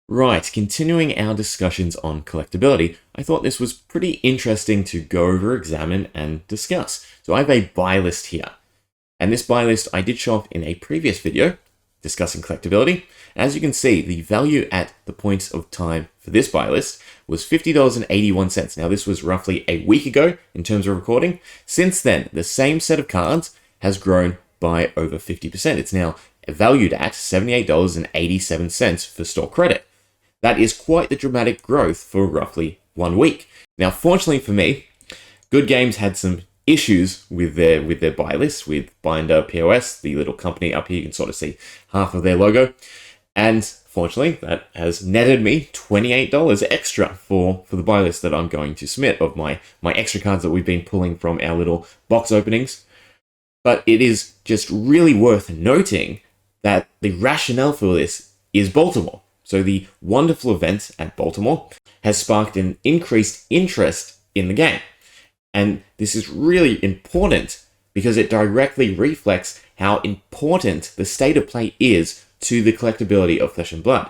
Right, continuing our discussions on collectability, I thought this was pretty interesting to go over, examine, and discuss. So I have a buy list here. And this buy list I did show off in a previous video discussing collectability. As you can see, the value at the point of time for this buy list was $50.81. Now this was roughly a week ago in terms of recording. Since then, the same set of cards has grown by over 50%. It's now valued at $78.87 for store credit. That is quite the dramatic growth for roughly 1 week. Now, fortunately for me, Good Games had some issues with their buy list, with Binder POS, the little company up here. You can sort of see half of their logo. And fortunately, that has netted me $28 extra for the buy list that I'm going to submit of my extra cards that we've been pulling from our little box openings. But it is just really worth noting that the rationale for this is Baltimore. So the wonderful event at Baltimore has sparked an increased interest in the game. And this is really important because it directly reflects how important the state of play is to the collectability of Flesh and Blood.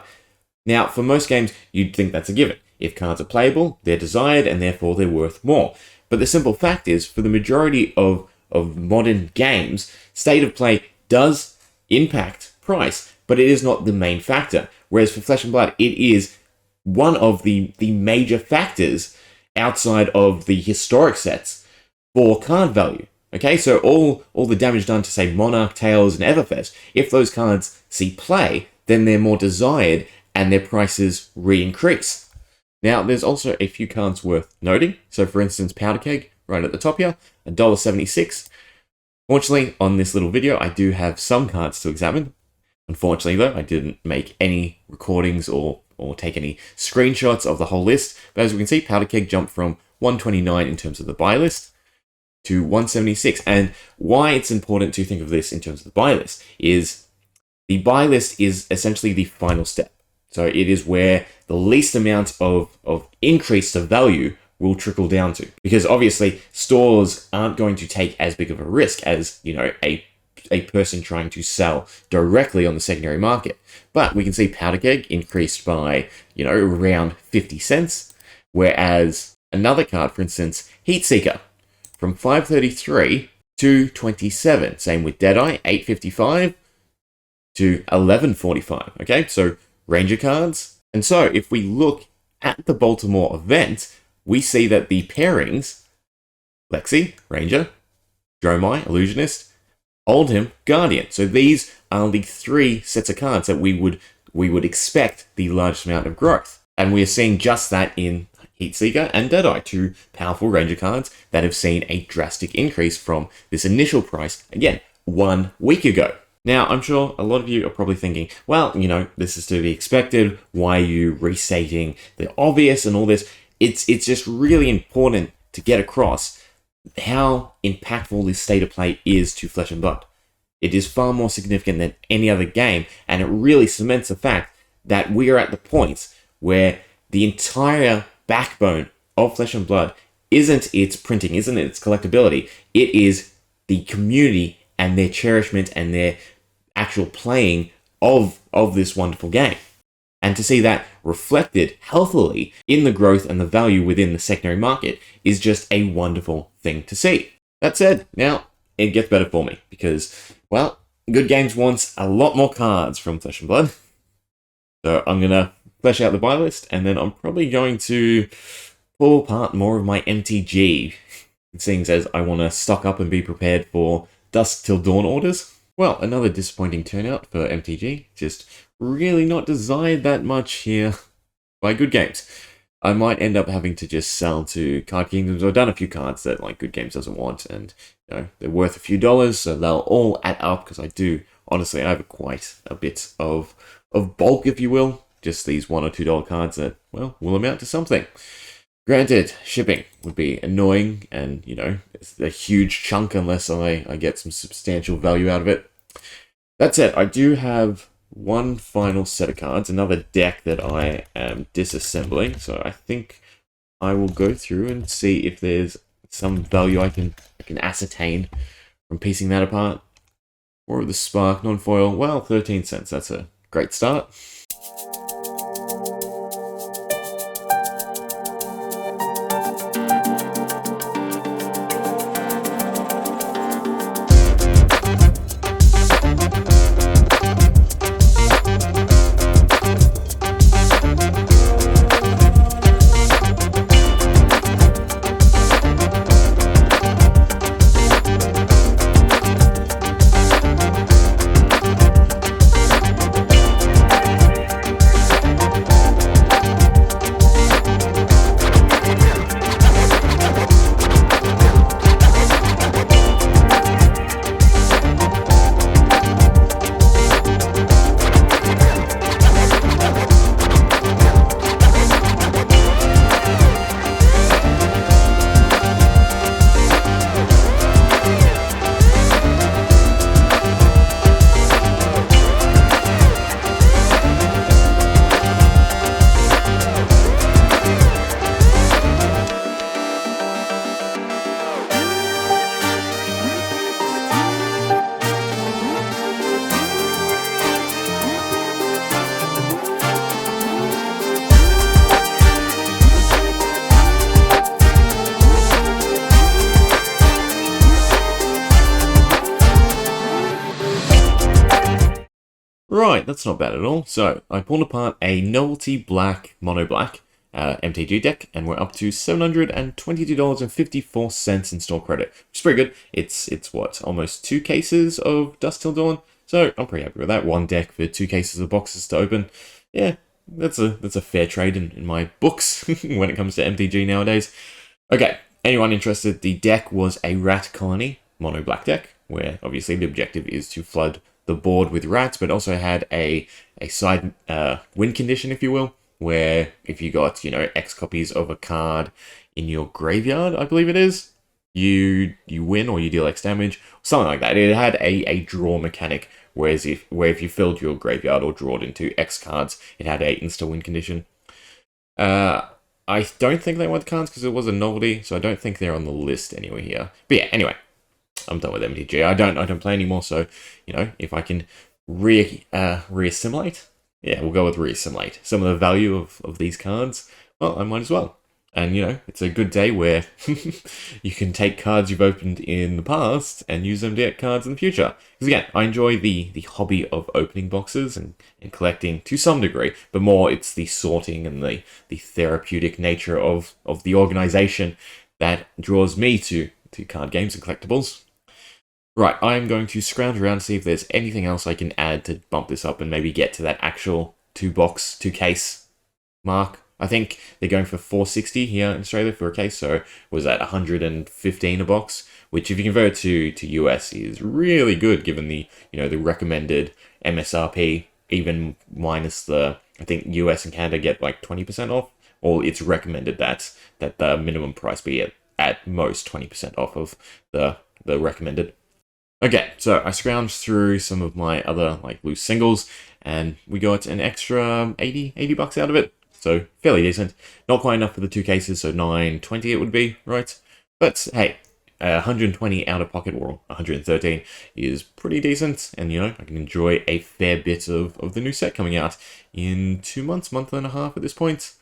Now, for most games, you'd think that's a given. If cards are playable, they're desired, and therefore they're worth more. But the simple fact is, for the majority of modern games, state of play does impact price, but it is not the main factor. Whereas for Flesh and Blood, it is one of the major factors outside of the historic sets for card value. Okay, so all the damage done to, say, Monarch, Tales, and Everfest, if those cards see play, then they're more desired and their prices re-increase. Now, there's also a few cards worth noting. So, for instance, Powder Keg, right at the top here, $1.76. Fortunately, on this little video, I do have some cards to examine. Unfortunately, though, I didn't make any recordings or take any screenshots of the whole list. But as we can see, Powder Keg jumped from 129 in terms of the buy list to 176. And why it's important to think of this in terms of the buy list is the buy list is essentially the final step. So it is where the least amount of increase of value will trickle down to. Because obviously, stores aren't going to take as big of a risk as, a person trying to sell directly on the secondary market. But we can see Powder Keg increased by, around 50 cents. Whereas another card, for instance, Heat Seeker, from 533 to 27. Same with Deadeye, 855 to 1145. Okay, so Ranger cards. And so if we look at the Baltimore event, we see that the pairings, Lexi, Ranger, Dromai, Illusionist, Oldhim, Guardian. So these are the three sets of cards that we would expect the largest amount of growth. And we are seeing just that in Heatseeker and Deadeye, two powerful Ranger cards that have seen a drastic increase from this initial price, again, 1 week ago. Now, I'm sure a lot of you are probably thinking, well, this is to be expected. Why are you restating the obvious and all this? It's just really important to get across how impactful this state of play is to Flesh and Blood. It is far more significant than any other game, and it really cements the fact that we are at the point where the entire backbone of Flesh and Blood isn't its printing, isn't its collectability. It is the community and their cherishment and their actual playing of this wonderful game. And to see that reflected healthily in the growth and the value within the secondary market is just a wonderful thing to see. That said, now it gets better for me because, well, Good Games wants a lot more cards from Flesh and Blood. So I'm going to flesh out the buy list and then I'm probably going to pull apart more of my MTG, seeing as I want to stock up and be prepared for Dusk Till Dawn orders. Well, another disappointing turnout for MTG. Just really not desired that much here by Good Games. I might end up having to just sell to Card Kingdoms. I've done a few cards that Good Games doesn't want, and they're worth a few dollars, so they'll all add up. Because I have quite a bit of bulk, if you will. Just these $1 or $2 cards that will amount to something. Granted, shipping would be annoying, and it's a huge chunk unless I get some substantial value out of it. That said, I do have one final set of cards, another deck that I am disassembling. So I think I will go through and see if there's some value I can ascertain from piecing that apart. Or the Spark non-foil, well, 13 cents. That's a great start. Right, that's not bad at all. So, I pulled apart a novelty black, mono black MTG deck, and we're up to $722.54 in store credit, which is pretty good. It's what, almost 2 cases of Dusk Till Dawn, so I'm pretty happy with that. 1 deck for 2 cases of boxes to open. Yeah, that's a fair trade in my books when it comes to MTG nowadays. Okay, anyone interested, the deck was a rat colony mono black deck, where obviously the objective is to flood the board with rats, but also had a side win condition, if you will, where if you got, X copies of a card in your graveyard, I believe it is, you win or you deal X damage, something like that. It had a draw mechanic, whereas if you filled your graveyard or drawed into X cards, it had a insta-win condition. I don't think they want the cards because it was a novelty, so I don't think they're on the list anywhere here. But yeah, anyway, I'm done with MTG. I don't play anymore, so, if I can re-assimilate, yeah, we'll go with re-assimilate some of the value of these cards, well, I might as well. And, it's a good day where you can take cards you've opened in the past and use them to get cards in the future. Because again, I enjoy the hobby of opening boxes and collecting to some degree, but more it's the sorting and the therapeutic nature of the organization that draws me to card games and collectibles. Right, I'm going to scrounge around to see if there's anything else I can add to bump this up and maybe get to that actual 2 case mark. I think they're going for $4.60 here in Australia for a case, so was that $115 a box, which if you convert it to US is really good given the the recommended MSRP, even minus the, I think US and Canada get like 20% off, or it's recommended that the minimum price be at most 20% off of the recommended. Okay, so I scrounged through some of my other loose singles, and we got an extra 80 bucks out of it. So fairly decent. Not quite enough for the 2 cases, so $9.20 it would be, right? But hey, 120 out of pocket, or 113 is pretty decent, and I can enjoy a fair bit of the new set coming out in 2 months, month and a half at this point.